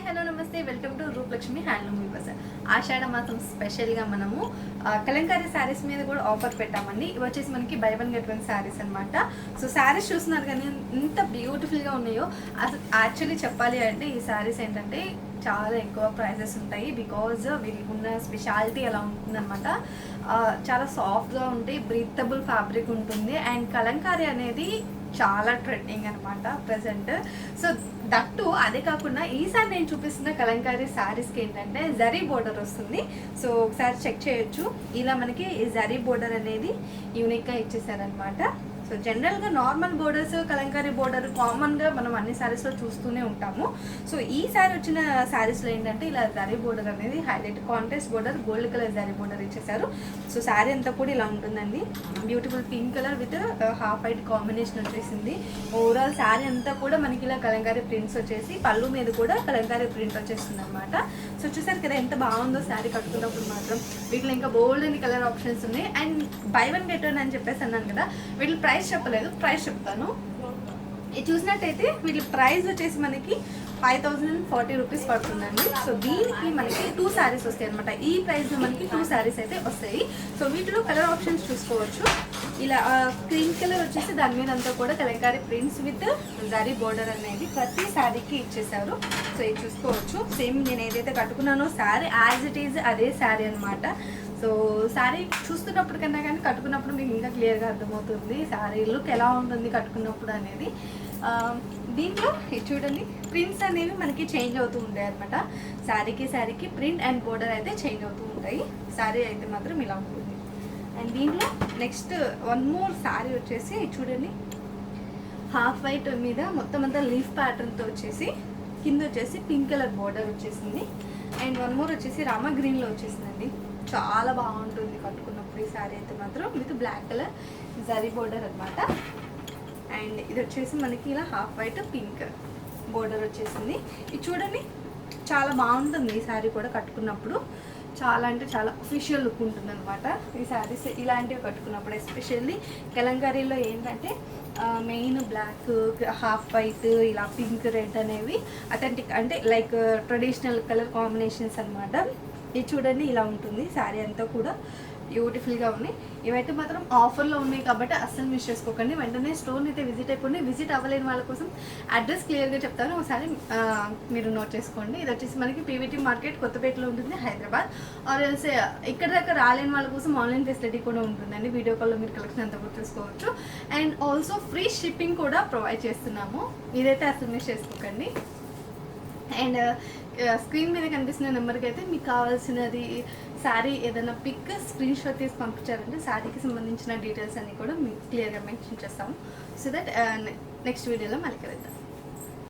Hello నమస్తే welcome to Rupalakshmi handloom weavers. ఆషాఢ మాసం స్పెషల్గా మనము కలంకారీ శారీస్ మీద కూడా ఆఫర్ పెట్టామండి. ఇవి వచ్చేసి మనకి by one get one saris అనమాట. సో శారీస్ చూస్తున్నారు కానీ ఎంత బ్యూటిఫుల్గా ఉన్నాయో. అసలు యాక్చువల్లీ చెప్పాలి అంటే ఈ శారీస్ ఏంటంటే చాలా ఎక్కువ ప్రైజెస్ ఉంటాయి. బికాజ్ వీళ్ళకి ఉన్న స్పెషాలిటీ అలా ఉంటుందన్నమాట. చాలా సాఫ్ట్గా ఉంటాయి, బ్రీతబుల్ ఫ్యాబ్రిక్ ఉంటుంది. అండ్ కలంకారీ అనేది చాలా ట్రెండింగ్ అనమాట ప్రజెంట్. సో దట్టు అదే కాకుండా ఈసారి నేను చూపిస్తున్న కలంకారీ శారీస్కి ఏంటంటే జరీ బోర్డర్ వస్తుంది. సో ఒకసారి చెక్ చేయొచ్చు. ఇలా మనకి ఈ జరీ బోర్డర్ అనేది యూనిక్గా ఇచ్చేసారనమాట. సో జనరల్గా నార్మల్ బోర్డర్స్, కలంకారీ బోర్డర్ కామన్గా మనం అన్ని శారీస్లో చూస్తూనే ఉంటాము. సో ఈ శారీ వచ్చిన శారీస్లో ఏంటంటే ఇలా జరీ బోర్డర్ అనేది highlight, contrast border, gold colour zari border ఇచ్చేసారు. సో శారీ అంతా కూడా ఇలా ఉంటుందండి. Beautiful pink colour with half white combination వచ్చేసింది. ఓవరాల్ శారీ అంతా కూడా మనకి ఇలా కలంకారీ ప్రింట్స్ వచ్చేసి పళ్ళు మీద కూడా కలంకారీ ప్రింట్ వచ్చేస్తుంది అనమాట. సో చూసారు కదా ఎంత బాగుందో శారీ కట్టుకున్నప్పుడు మాత్రం. వీటిలో ఇంకా బోల్డ్ అని కలర్ ఆప్షన్స్ ఉన్నాయి. And by one get one అని చెప్పేసి అన్నాను కదా, వీటి ప్రైస్ చెప్పలేదు, ప్రైస్ చెప్తాను. ఇది చూసినట్టయితే వీటి ప్రైస్ వచ్చేసి మనకి 5040 రూపీస్ పడుతుందండి. సో దీనికి మనకి 2 శారీస్ వస్తాయి అనమాట. ఈ ప్రైస్లో మనకి 2 శారీస్ అయితే వస్తాయి. సో వీటిలో కలర్ ఆప్షన్స్ చూసుకోవచ్చు. ఇలా క్రీమ్ కలర్ వచ్చేసి దాని మీద అంతా కూడా Kalamkari prints with zari border అనేది ప్రతి శారీకి ఇచ్చేసారు. సో ఇది చూసుకోవచ్చు. సేమ్ నేను ఏదైతే కట్టుకున్నానో శారీ యాజ్ ఇట్ ఈజ్ అదే శారీ అనమాట. సో శారీ చూస్తున్నప్పుడు కన్నా కానీ కట్టుకున్నప్పుడు మీకు ఇంకా క్లియర్గా అర్థమవుతుంది శారీ లుక్ ఎలా ఉంటుంది కట్టుకున్నప్పుడు అనేది. దీంట్లో చూడండి ప్రింట్స్ అనేవి మనకి చేంజ్ అవుతూ ఉంటాయి అనమాట. శారీకి ప్రింట్ అండ్ బోర్డర్ అయితే చేంజ్ అవుతూ ఉంటాయి. శారీ అయితే మాత్రం ఇలా ఉంటుంది. అండ్ దీంట్లో నెక్స్ట్ వన్ మోర్ శారీ వచ్చేసి చూడండి, హాఫ్ వైట్ మీద మొత్తం అంతా లీఫ్ ప్యాటర్న్తో వచ్చేసి కింద వచ్చేసి పింక్ కలర్ బోర్డర్ వచ్చేసింది. అండ్ వన్ మోర్ వచ్చేసి రామా గ్రీన్లో వచ్చేసిందండి. చాలా బాగుంటుంది కట్టుకున్నప్పుడు ఈ శారీ అయితే మాత్రం with black colour zari border అనమాట. అండ్ ఇది వచ్చేసి మనకి ఇలా హాఫ్ వైట్ పింక్ బోర్డర్ వచ్చేసింది. ఇది చూడండి చాలా బాగుంటుంది ఈ శారీ కూడా కట్టుకున్నప్పుడు. చాలా అంటే చాలా అఫీషియల్ లుక్ ఉంటుంది అనమాట ఈ శారీస్ ఇలాంటివి కట్టుకున్నప్పుడు. ఎస్పెషల్లీ కలంకారీలో ఏంటంటే మెయిన్ బ్లాక్, హాఫ్ వైట్, ఇలా పింక్, రెడ్ అనేవి అథెంటిక్ అంటే లైక్ ట్రెడిషనల్ కలర్ కాంబినేషన్స్ అనమాట. ఇది చూడండి ఇలా ఉంటుంది శారీ అంతా కూడా బ్యూటిఫుల్గా ఉన్నాయి. ఇవైతే మాత్రం ఆఫర్లో ఉన్నాయి కాబట్టి అస్సలు మిస్ చేసుకోకండి. వెంటనే స్టోర్ని అయితే విజిట్ అయిపోండి. విజిట్ అవ్వలేని వాళ్ళ కోసం అడ్రస్ క్లియర్గా చెప్తాను, ఒకసారి మీరు నోట్ చేసుకోండి. ఇది వచ్చేసి మనకి పీవీటీ మార్కెట్ కొత్తపేటలో ఉంటుంది, హైదరాబాద్. ఆర్ ఎల్స్ ఇక్కడ దాకా రాలేని వాళ్ళ కోసం ఆన్లైన్ ఫెసిలిటీ కూడా ఉంటుందండి. వీడియో కాల్లో మీరు కలెక్షన్ అంతా కూడా చూసుకోవచ్చు. అండ్ ఆల్సో ఫ్రీ షిప్పింగ్ కూడా ప్రొవైడ్ చేస్తున్నాము. ఇదైతే అసలు మిస్ చేసుకోకండి. అండ్ స్క్రీన్ మీద కనిపిస్తున్న నెంబర్కి అయితే మీకు కావాల్సినది శారీ ఏదైనా పిక్ స్క్రీన్ షాట్ తీసి పంపించారంటే శారీకి సంబంధించిన డీటెయిల్స్ అన్నీ కూడా మీకు క్లియర్గా మెన్షన్ చేస్తాము. సో దట్ నెక్స్ట్ వీడియోలో మళ్ళీ కలుద్దాం.